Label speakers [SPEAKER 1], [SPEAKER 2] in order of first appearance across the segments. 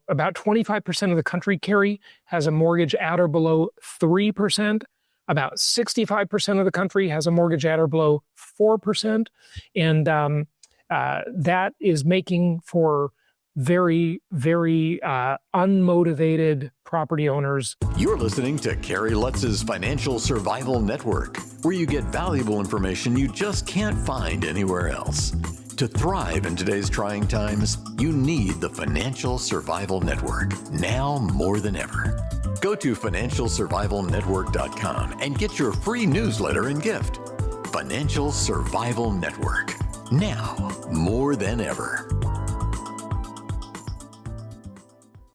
[SPEAKER 1] about 25% of the country, Kerry, has a mortgage at or below 3%. About 65% of the country has a mortgage at or below 4%. And that is making for very, very unmotivated property owners.
[SPEAKER 2] You're listening to Kerry Lutz's Financial Survival Network, where you get valuable information you just can't find anywhere else. To thrive in today's trying times, you need the Financial Survival Network, now more than ever. Go to financialsurvivalnetwork.com and get your free newsletter and gift. Financial Survival Network, now more than ever.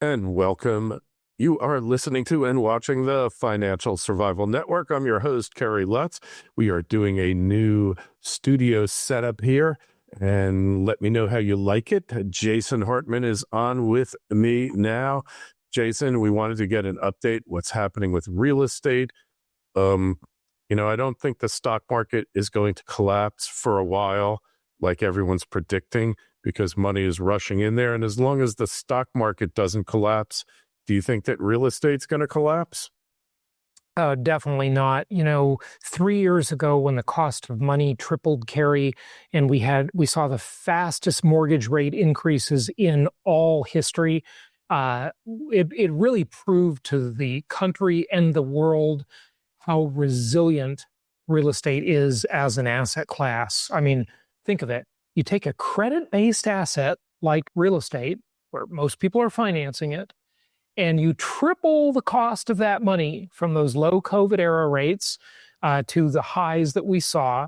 [SPEAKER 3] And welcome. You are listening to and watching the Financial Survival Network. I'm your host, Kerry Lutz. We are doing a new studio setup here, and let me know how you like it. Jason Hartman is on with me now. Jason, we wanted to get an update, what's happening with real estate. I don't think the stock market is going to collapse for a while, like everyone's predicting, because money is rushing in there. And as long as the stock market doesn't collapse, do you think that real estate's going to collapse?
[SPEAKER 1] Definitely not. 3 years ago when the cost of money tripled, Kerry, and we saw the fastest mortgage rate increases in all history, it really proved to the country and the world how resilient real estate is as an asset class. I mean, think of it. You take a credit-based asset like real estate, where most people are financing it, and you triple the cost of that money from those low COVID era rates to the highs that we saw,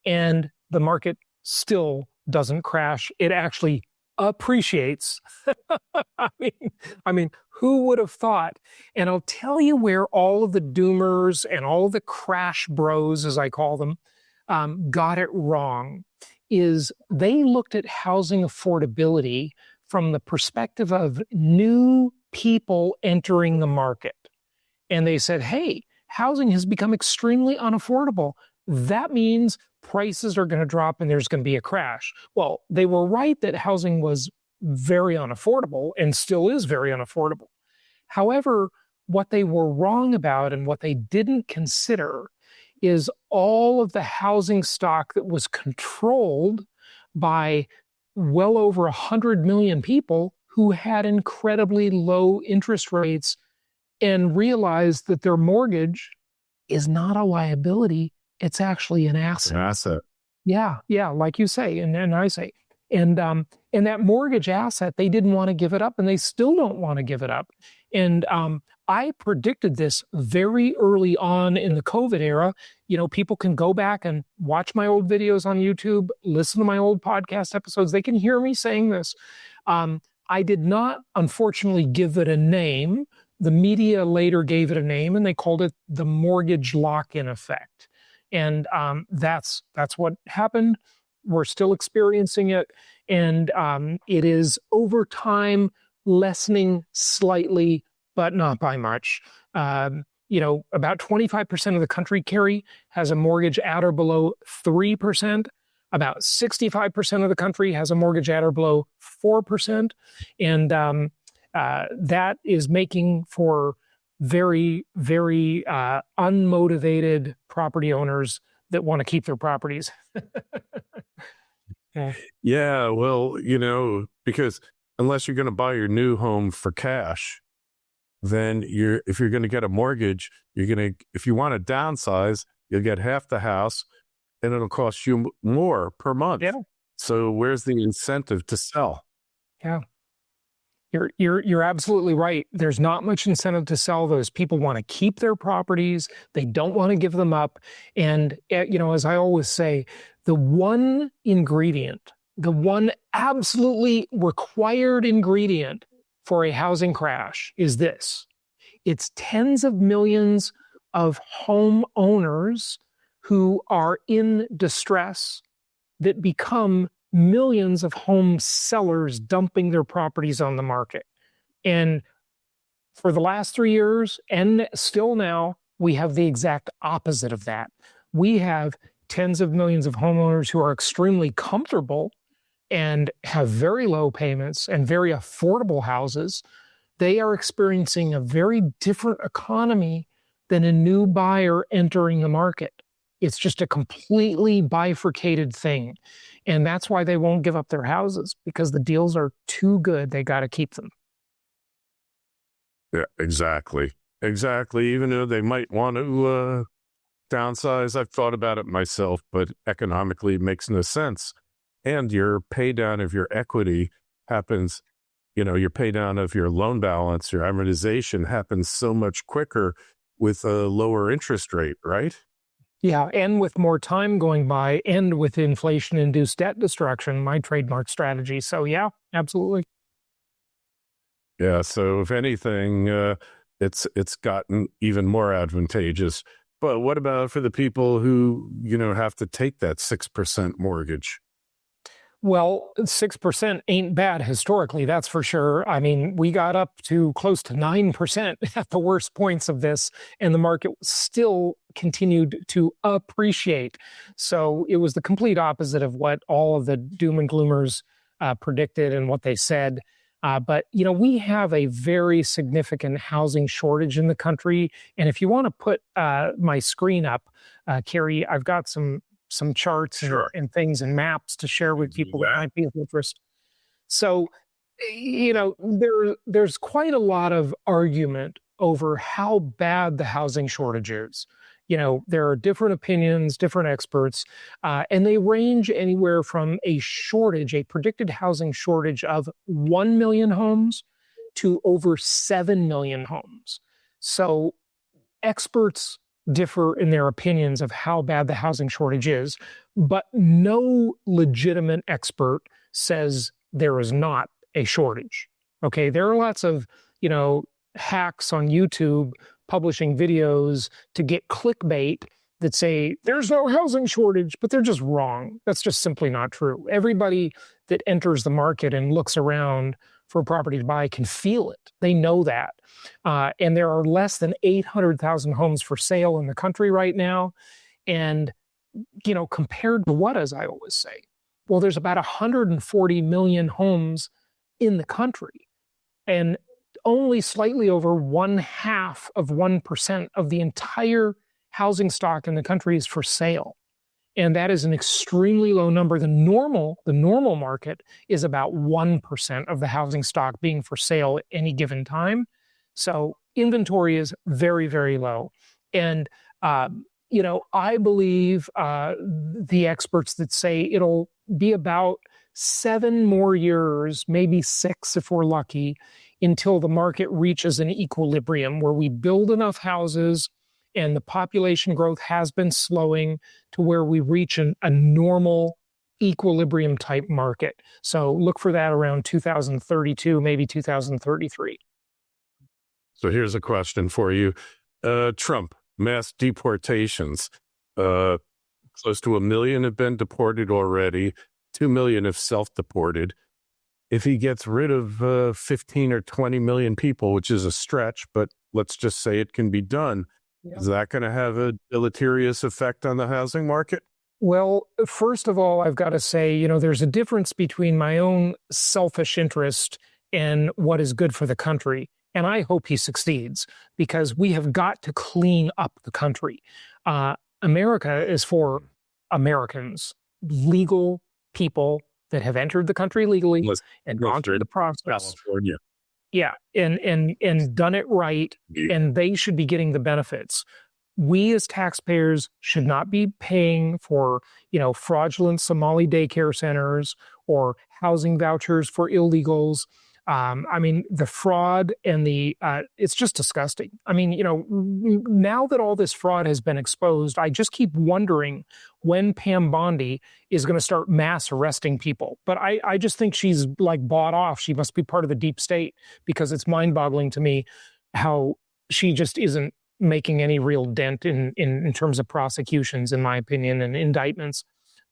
[SPEAKER 1] and the market still doesn't crash. It actually appreciates. I mean, who would have thought? And I'll tell you where all of the doomers and all of the crash bros, as I call them, got it wrong, is they looked at housing affordability from the perspective of new people entering the market. And they said, hey, housing has become extremely unaffordable. That means prices are going to drop and there's going to be a crash. Well, they were right that housing was very unaffordable and still is very unaffordable. However, what they were wrong about and what they didn't consider is all of the housing stock that was controlled by well over 100 million people who had incredibly low interest rates and realized that their mortgage is not a liability, it's actually an asset.
[SPEAKER 3] An asset.
[SPEAKER 1] Yeah, like you say, and I say. And that mortgage asset, they didn't want to give it up, and they still don't want to give it up. And I predicted this very early on in the COVID era. People can go back and watch my old videos on YouTube, listen to my old podcast episodes. They can hear me saying this. I did not, unfortunately, give it a name. The media later gave it a name, and they called it the mortgage lock-in effect. And that's what happened. We're still experiencing it. And it is over time lessening slightly, but not by much. About 25% of the country, Kerry, has a mortgage at or below 3%. About 65% of the country has a mortgage at or below 4%. And that is making for very, very unmotivated property owners that want to keep their properties.
[SPEAKER 3] Yeah, well, because unless you're going to buy your new home for cash, then if you're going to get a mortgage, if you want to downsize, you'll get half the house and it'll cost you more per month.
[SPEAKER 1] Yeah.
[SPEAKER 3] So where's the incentive to sell?
[SPEAKER 1] Yeah. You're absolutely right. There's not much incentive to sell. Those people want to keep their properties. They don't want to give them up. And, as I always say, the one ingredient, the one absolutely required ingredient for a housing crash is this. It's tens of millions of homeowners who are in distress that become millions of home sellers dumping their properties on the market. And for the last 3 years, and still now, we have the exact opposite of that. We have tens of millions of homeowners who are extremely comfortable and have very low payments and very affordable houses, they are experiencing a very different economy than a new buyer entering the market. It's just a completely bifurcated thing. And that's why they won't give up their houses, because the deals are too good. They got to keep them.
[SPEAKER 3] Yeah, exactly. Exactly. Even though they might want to downsize, I've thought about it myself, but economically it makes no sense. And your pay down of your equity happens, your pay down of your loan balance, your amortization happens so much quicker with a lower interest rate, right?
[SPEAKER 1] Yeah, and with more time going by and with inflation-induced debt destruction, my trademark strategy. So yeah, absolutely.
[SPEAKER 3] Yeah, so if anything, it's gotten even more advantageous. But what about for the people who, have to take that 6% mortgage?
[SPEAKER 1] Well, 6% ain't bad historically, that's for sure. I mean, we got up to close to 9% at the worst points of this, and the market still continued to appreciate. So it was the complete opposite of what all of the doom and gloomers predicted and what they said. But we have a very significant housing shortage in the country. And if you want to put my screen up, Kerry, I've got some charts and things and maps to share with people that might be of interest. So, there's quite a lot of argument over how bad the housing shortage is. There are different opinions, different experts, and they range anywhere from a predicted housing shortage of 1 million homes to over 7 million homes. So experts differ in their opinions of how bad the housing shortage is, but no legitimate expert says there is not a shortage. Okay, there are lots of, hacks on YouTube publishing videos to get clickbait that say there's no housing shortage, but they're just wrong. That's just simply not true. Everybody that enters the market and looks around for a property to buy can feel it. They know that. And there are less than 800,000 homes for sale in the country right now. And, compared to what, as I always say? Well, there's about 140 million homes in the country. And only slightly over 0.5% of the entire housing stock in the country is for sale. And that is an extremely low number. The normal market is about 1% of the housing stock being for sale at any given time. So inventory is very, very low. And, I believe the experts that say it'll be about 7 more years, maybe 6 if we're lucky, until the market reaches an equilibrium where we build enough houses and the population growth has been slowing to where we reach a normal equilibrium type market. So look for that around 2032, maybe 2033.
[SPEAKER 3] So here's a question for you. Trump, mass deportations. Close to 1 million have been deported already. 2 million have self-deported. If he gets rid of 15 or 20 million people, which is a stretch, but let's just say it can be done, is that going to have a deleterious effect on the housing market?
[SPEAKER 1] Well, first of all, I've got to say, there's a difference between my own selfish interest and what is good for the country. And I hope he succeeds, because we have got to clean up the country. America is for Americans, legal people that have entered the country legally and gone through the process.
[SPEAKER 3] California.
[SPEAKER 1] Yeah, and done it right, and they should be getting the benefits. We as taxpayers should not be paying for, fraudulent Somali daycare centers or housing vouchers for illegals. The fraud and it's just disgusting. Now that all this fraud has been exposed, I just keep wondering when Pam Bondi is going to start mass arresting people. But I just think she's bought off. She must be part of the deep state, because it's mind-boggling to me how she just isn't making any real dent in terms of prosecutions, in my opinion, and indictments.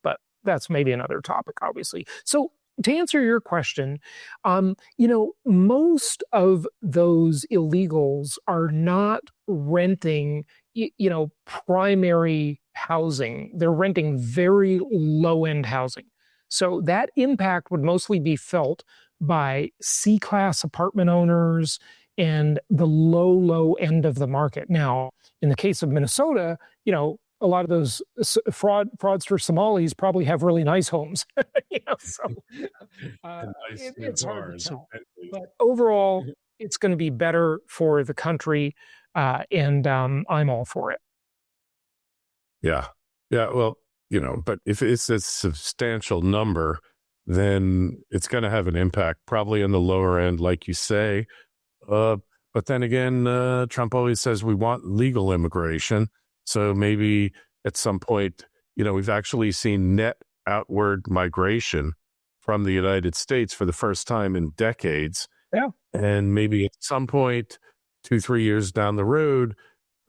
[SPEAKER 1] But that's maybe another topic, obviously. So to answer your question, most of those illegals are not renting, primary housing. They're renting very low-end housing. So that impact would mostly be felt by C-class apartment owners and the low end of the market. Now, in the case of Minnesota, a lot of those fraudster Somalis probably have really nice homes. So it's hard to tell. But overall, it's going to be better for the country, and I'm all for it.
[SPEAKER 3] Yeah. Well, but if it's a substantial number, then it's going to have an impact, probably on the lower end, like you say. But then again, Trump always says we want legal immigration. So maybe at some point, we've actually seen net outward migration from the United States for the first time in decades.
[SPEAKER 1] Yeah.
[SPEAKER 3] And maybe at some point, 2-3 years down the road,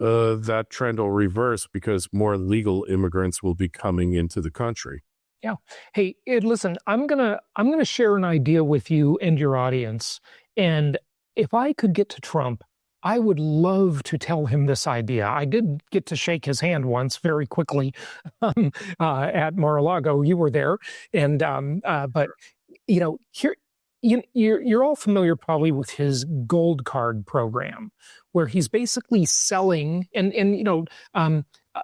[SPEAKER 3] that trend will reverse because more legal immigrants will be coming into the country.
[SPEAKER 1] Yeah. Hey, Ed, listen, I'm gonna share an idea with you and your audience. And if I could get to Trump, I would love to tell him this idea. I did get to shake his hand once very quickly at Mar-a-Lago. You were there. And but here, you're all familiar probably with his gold card program, where he's basically selling and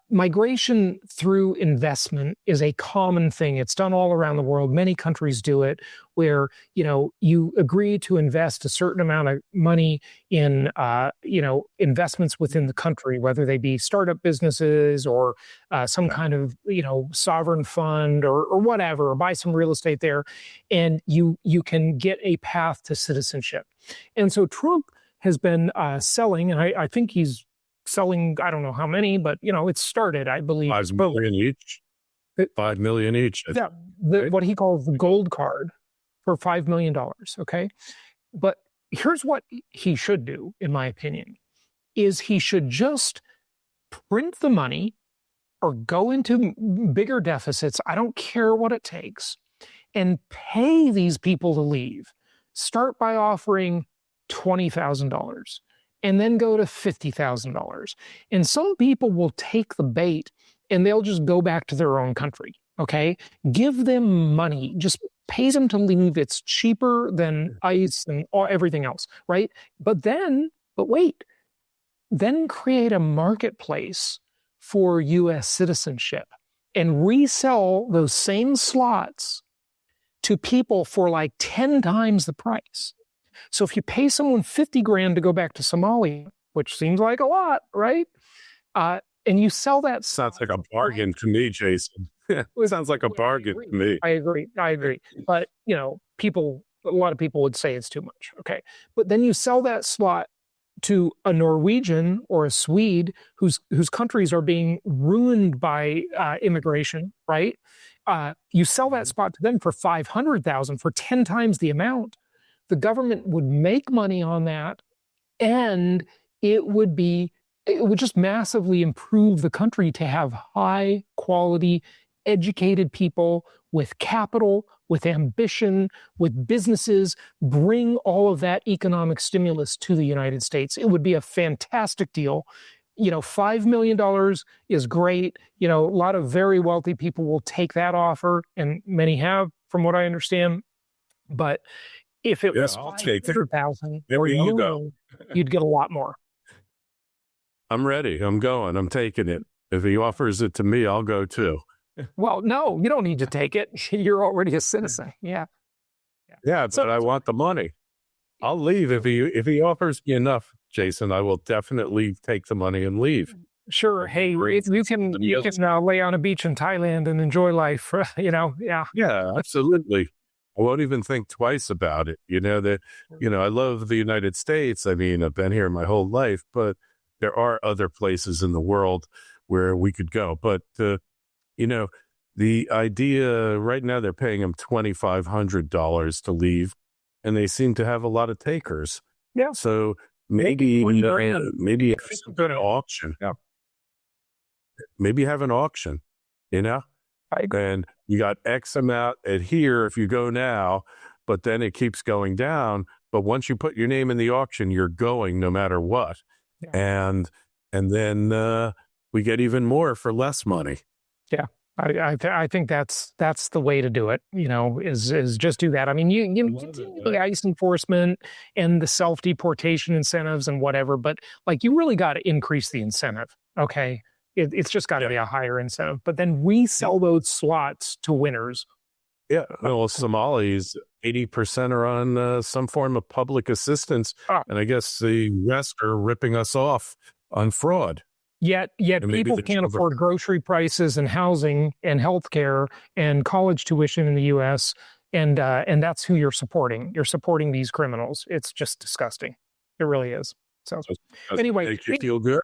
[SPEAKER 1] migration through investment is a common thing. It's done all around the world. Many countries do it, where you agree to invest a certain amount of money in investments within the country, whether they be startup businesses or some kind of sovereign fund or whatever, or buy some real estate there, and you can get a path to citizenship. And so Trump has been selling, and I think he's selling, I don't know how many, but it started, I believe,
[SPEAKER 3] 5 million each. 5 million each.
[SPEAKER 1] Yeah, what he calls the gold card for $5 million. Okay, but here's what he should do, in my opinion, is he should just print the money or go into bigger deficits. I don't care what it takes, and pay these people to leave. Start by offering $20,000. And then go to $50,000. And some people will take the bait and they'll just go back to their own country, okay? Give them money, just pays them to leave. It's cheaper than ICE and everything else, right? But wait, then create a marketplace for U.S. citizenship and resell those same slots to people for like 10 times the price. So if you pay someone $50,000 to go back to Somalia, which seems like a lot, right? And you sell that.
[SPEAKER 3] Sounds like a bargain to me, Jason. Sounds like a bargain to me.
[SPEAKER 1] I agree. But, a lot of people would say it's too much. Okay. But then you sell that slot to a Norwegian or a Swede whose countries are being ruined by immigration, right? You sell that spot to them for $500,000, for 10 times the amount. The government would make money on that, and it would just massively improve the country to have high quality, educated people with capital, with ambition, with businesses, bring all of that economic stimulus to the United States. It would be a fantastic deal. $5 million is great. A lot of very wealthy people will take that offer, and many have, from what I understand. But if it was $500,000 or you'd get a lot more.
[SPEAKER 3] I'm ready. I'm going. I'm taking it. If he offers it to me, I'll go too.
[SPEAKER 1] Well, no, you don't need to take it. You're already a citizen. Yeah.
[SPEAKER 3] Yeah, but I want the money. I'll leave if he offers me enough, Jason. I will definitely take the money and leave.
[SPEAKER 1] Sure. Hey, you can now lay on a beach in Thailand and enjoy life. Yeah.
[SPEAKER 3] Yeah, absolutely. I won't even think twice about it. I love the United States. I mean, I've been here my whole life, but there are other places in the world where we could go. But, the idea right now, they're paying them $2,500 to leave, and they seem to have a lot of takers.
[SPEAKER 1] Yeah.
[SPEAKER 3] So maybe have an auction.
[SPEAKER 1] Yeah.
[SPEAKER 3] Maybe have an auction, And you got X amount at here if you go now, but then it keeps going down. But once you put your name in the auction, you're going no matter what. Yeah. And then we get even more for less money.
[SPEAKER 1] Yeah, I think that's the way to do it. Is just do that. I mean, you continue the ICE enforcement and the self deportation incentives and whatever, but like you really got to increase the incentive. Okay, it's just got to be a higher incentive. But then resell those slots to winners.
[SPEAKER 3] Yeah, well, Somalis, 80% are on some form of public assistance, and I guess the rest are ripping us off on fraud.
[SPEAKER 1] Yet people can't afford grocery prices and housing and healthcare and college tuition in the U.S. And that's who you're supporting. You're supporting these criminals. It's just disgusting. It really is. So anyway,
[SPEAKER 3] make you feel good.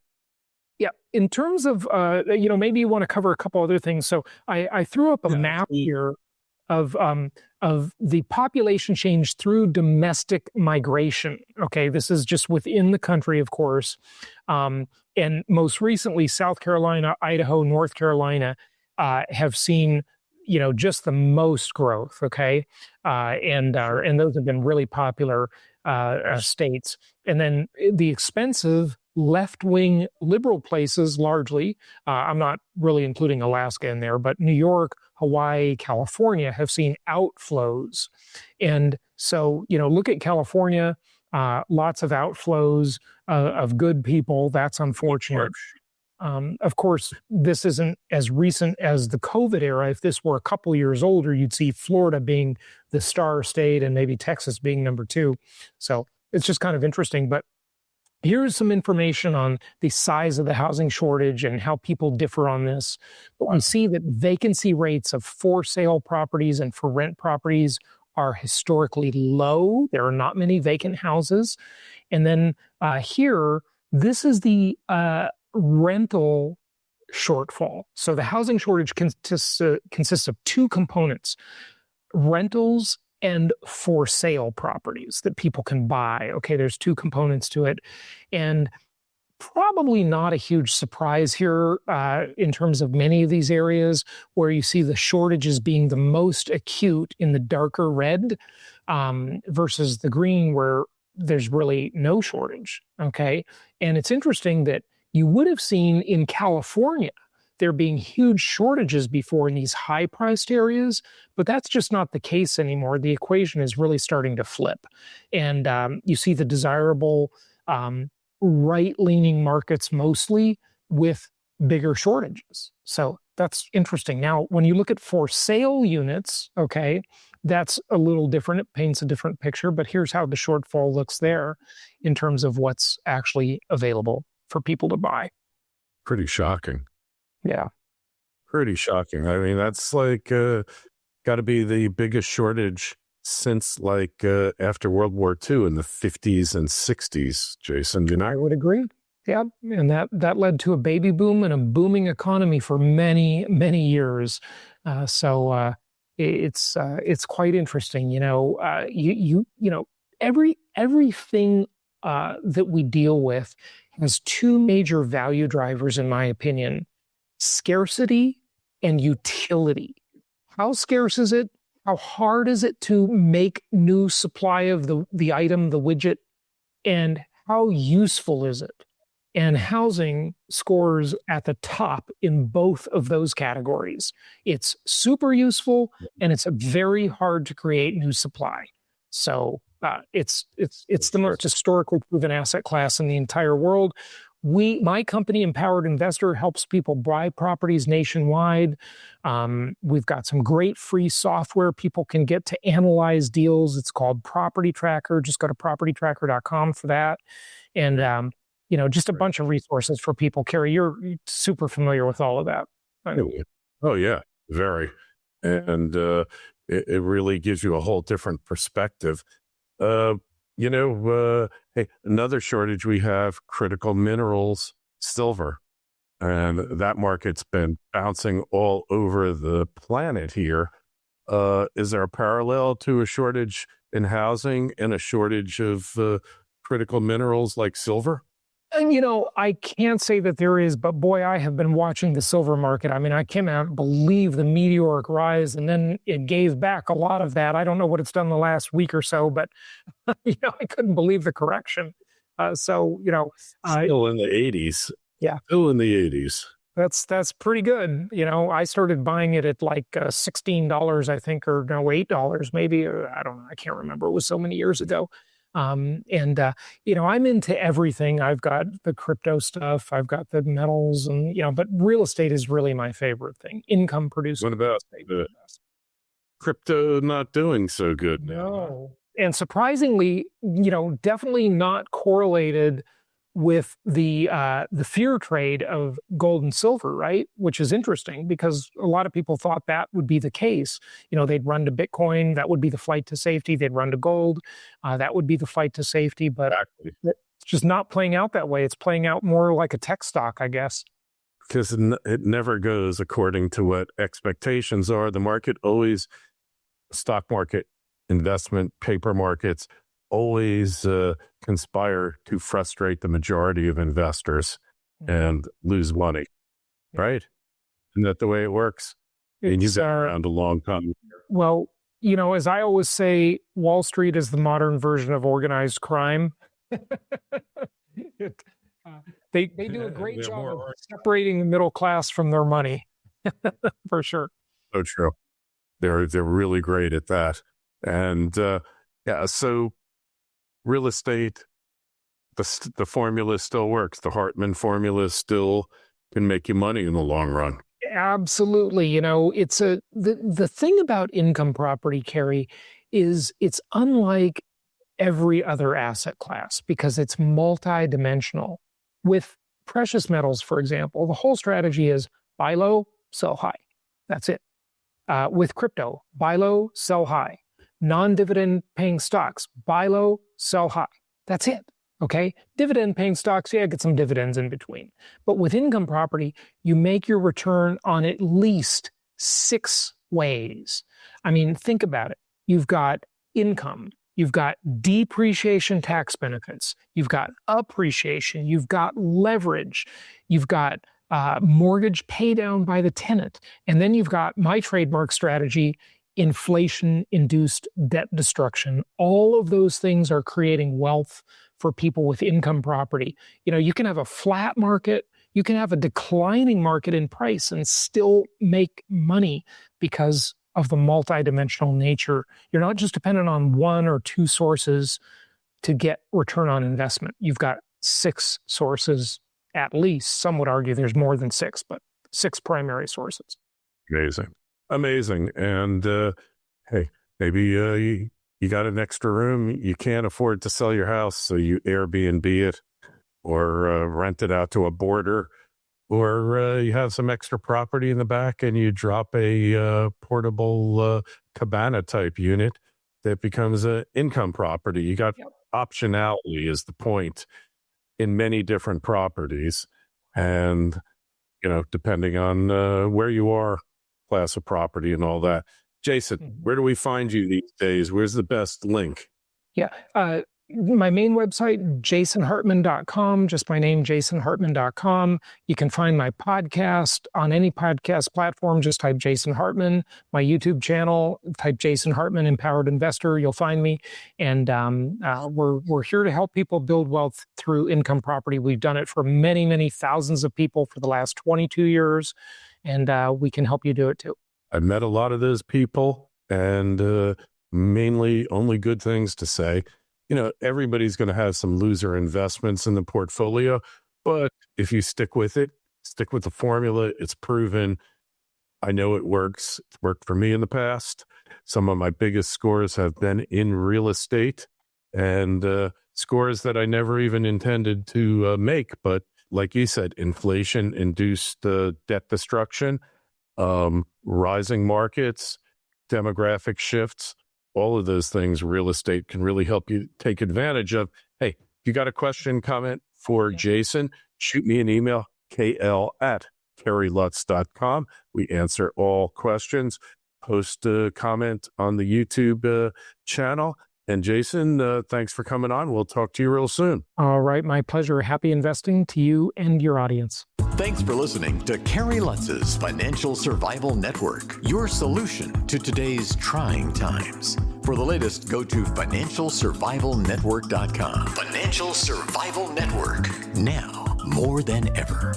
[SPEAKER 1] Yeah. In terms of maybe you want to cover a couple other things. So I threw up a map here of the population change through domestic migration. Okay, this is just within the country, of course. And most recently, South Carolina, Idaho, North Carolina have seen, just the most growth. Okay, and those have been really popular states. And then the expensive left-wing liberal places, largely. I'm not really including Alaska in there, but New York, Hawaii, California have seen outflows. And so, look at California. Lots of outflows of good people. That's unfortunate. Of course, this isn't as recent as the COVID era. If this were a couple years older, you'd see Florida being the star state and maybe Texas being number 2. So it's just kind of interesting. But here's some information on the size of the housing shortage and how people differ on this. But we see that vacancy rates of for sale properties and for rent properties are historically low. There are not many vacant houses. And then here, this is the rental shortfall. So the housing shortage consists of 2 components: rentals and for sale properties that people can buy. Okay, there's 2 components to it. And probably not a huge surprise here in terms of many of these areas where you see the shortages being the most acute in the darker red versus the green where there's really no shortage. Okay. And it's interesting that you would have seen in California there being huge shortages before in these high-priced areas, but that's just not the case anymore. The equation is really starting to flip. And you see the desirable right-leaning markets mostly with bigger shortages. So that's interesting. Now, when you look at for sale units, okay, that's a little different. It paints a different picture, but here's how the shortfall looks there in terms of what's actually available for people to buy.
[SPEAKER 3] Pretty shocking.
[SPEAKER 1] Yeah.
[SPEAKER 3] Pretty shocking. I mean, that's like got to be the biggest shortage since after World War II in the 50s and 60s, Jason.
[SPEAKER 1] I would agree. Yeah. And that led to a baby boom and a booming economy for many, many years. So it's quite interesting. Everything that we deal with has 2 major value drivers, in my opinion: scarcity and utility. How scarce is it? How hard is it to make new supply of the item, the widget? And how useful is it? And housing scores at the top in both of those categories. It's super useful and it's very hard to create new supply. So it's the most historically proven asset class in the entire world. My company, Empowered Investor, helps people buy properties nationwide. We've got some great free software people can get to analyze deals. It's called PropertyTracker. Just go to PropertyTracker.com for that. And, just a bunch of resources for people. Kerry, you're super familiar with all of that.
[SPEAKER 3] Oh, yeah, very. And it really gives you a whole different perspective. Hey, another shortage we have: critical minerals, silver. And that market's been bouncing all over the planet here. Is there a parallel to a shortage in housing and a shortage of critical minerals like silver?
[SPEAKER 1] And, I can't say that there is, but boy, I have been watching the silver market. I mean, I cannot believe the meteoric rise, and then it gave back a lot of that. I don't know what it's done the last week or so, but, I couldn't believe the correction.
[SPEAKER 3] Still in the 80s.
[SPEAKER 1] Yeah.
[SPEAKER 3] Still in the 80s.
[SPEAKER 1] That's pretty good. I started buying it at like $16, I think, or no, $8 maybe. I don't know. I can't remember. It was so many years ago. I'm into everything. I've got the crypto stuff. I've got the metals but real estate is really my favorite thing. Income producing.
[SPEAKER 3] What about the crypto not doing so good now?
[SPEAKER 1] No. And surprisingly, definitely not correlated with the fear trade of gold and silver, right? Which is interesting because a lot of people thought that would be the case. They'd run to Bitcoin, that would be the flight to safety. They'd run to gold, that would be the flight to safety. But
[SPEAKER 3] Exactly.
[SPEAKER 1] It's just not playing out that way. It's playing out more like a tech stock, I guess.
[SPEAKER 3] Because it never goes according to what expectations are. The market always, stock market, investment, paper markets, always conspire to frustrate the majority of investors and lose money, right? Isn't that the way it works? And you've been around a long time.
[SPEAKER 1] Well, as I always say, Wall Street is the modern version of organized crime. They do a great job of separating the middle class from their money, for sure.
[SPEAKER 3] So true. They're really great at that. And so real estate, the formula still works. The Hartman formula still can make you money in the long run.
[SPEAKER 1] Absolutely. It's the thing about income property, Kerry, is it's unlike every other asset class because it's multidimensional. With precious metals, for example, the whole strategy is buy low, sell high. That's it. With crypto, buy low, sell high. Non-dividend paying stocks, buy low, sell high. That's it. Okay. Dividend paying stocks, get some dividends in between. But with income property, you make your return on at least 6 ways. I mean, think about it. You've got income, you've got depreciation tax benefits, you've got appreciation, you've got leverage, you've got mortgage pay down by the tenant, and then you've got my trademark strategy, inflation-induced debt destruction. All of those things are creating wealth for people with income property. You can have a flat market, you can have a declining market in price and still make money because of the multidimensional nature. You're not just dependent on 1 or 2 sources to get return on investment. You've got 6 sources at least. Some would argue there's more than 6, but 6 primary sources.
[SPEAKER 3] Amazing. And hey, maybe you got an extra room. You can't afford to sell your house, so you Airbnb it or rent it out to a boarder, or you have some extra property in the back and you drop a portable cabana type unit that becomes an income property. You got optionality is the point in many different properties. And, depending on where you are, class of property and all that. Jason, where do we find you these days? Where's the best link? My main website, jasonhartman.com, just my name, jasonhartman.com. You can find my podcast on any podcast platform. Just type Jason Hartman. My YouTube channel, type Jason Hartman, Empowered Investor. You'll find me. And we're here to help people build wealth through income property. We've done it for many, many thousands of people for the last 22 years. And we can help you do it too. I've met a lot of those people and mainly only good things to say. Everybody's going to have some loser investments in the portfolio, but if you stick with it, stick with the formula, it's proven. I know it works. It's worked for me in the past. Some of my biggest scores have been in real estate and scores that I never even intended to make. But like you said, inflation-induced debt destruction, rising markets, demographic shifts, all of those things, real estate can really help you take advantage of. Hey, if you got a question, comment for Jason, shoot me an email, kl@kerrylutz.com. We answer all questions. Post a comment on the YouTube channel. And Jason, thanks for coming on. We'll talk to you real soon.
[SPEAKER 1] All right. My pleasure. Happy investing to you and your audience.
[SPEAKER 2] Thanks for listening to Kerry Lutz's Financial Survival Network, your solution to today's trying times. For the latest, go to financialsurvivalnetwork.com. Financial Survival Network, now more than ever.